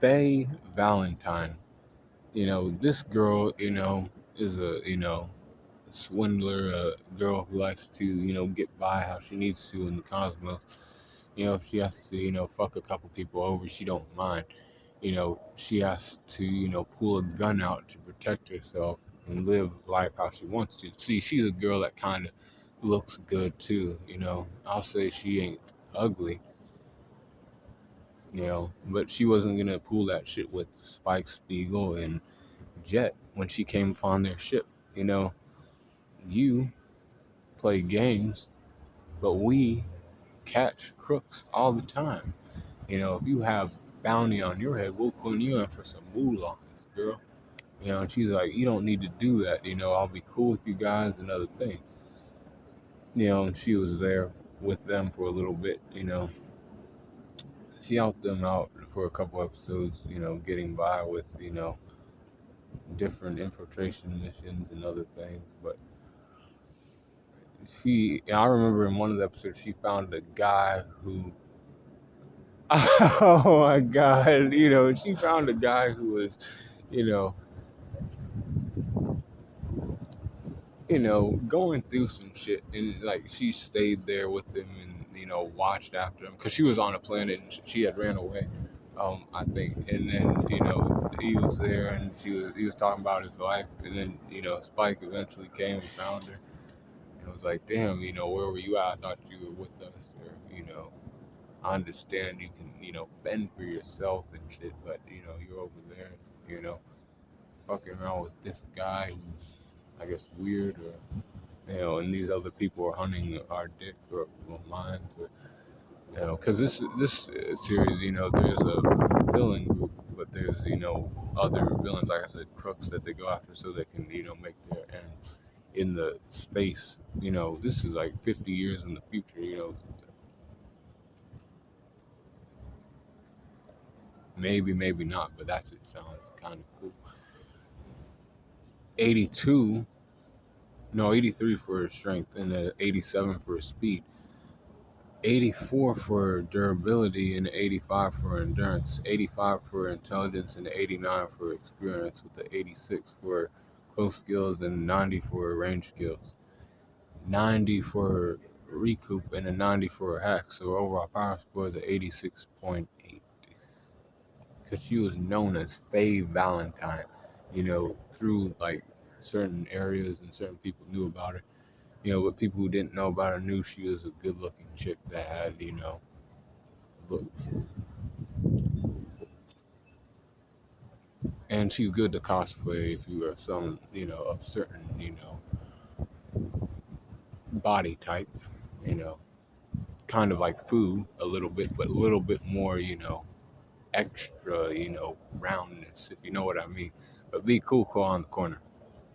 Faye Valentine. This girl, is a swindler, a girl who likes to, get by how she needs to in the cosmos. If she has to, fuck a couple people over, she don't mind. She has to, pull a gun out to protect herself and live life how she wants to. See, she's a girl that kind of looks good too. I'll say she ain't ugly, but she wasn't gonna pull that shit with Spike Spiegel and Jet when she came upon their ship. You play games, but we catch crooks all the time. If you have bounty on your head, we'll put you in for some moolahs, girl. And she's like, you don't need to do that. I'll be cool with you guys and other things. And she was there with them for a little bit. She helped them out for a couple episodes. Getting by with different infiltration missions and other things, but I remember in one of the episodes, she found a guy who, oh my God, she found a guy who was, you know, going through some shit, and like she stayed there with him and watched after him because she was on a planet and she had ran away, I think, and then he was there and he was talking about his life, and then Spike eventually came and found her. And it was like, damn, where were you at? I thought you were with us, or I understand you can, fend for yourself and shit, but you're over there, fucking around with this guy who's, I guess, weird, or and these other people are hunting our dick or minds, or because this series, there's a villain group, but there's other villains, like I said, crooks that they go after so they can make their ends in the space. This is like 50 years in the future. Maybe not, but it sounds kind of cool. 82, no, 83 for strength, and 87 for speed. 84 for durability and 85 for endurance, 85 for intelligence and 89 for experience, with the 86 for close skills and 90 for range skills, 90 for recoup and a 90 for a hack. So overall power score is 86.8. Because she was known as Faye Valentine, through like certain areas and certain people knew about her. But people who didn't know about her knew she was a good-looking chick that had, looks. And she's good to cosplay if you are some, of certain, body type, you know, kind of like food a little bit, but a little bit more, extra, roundness, if you know what I mean. But be cool on the corner.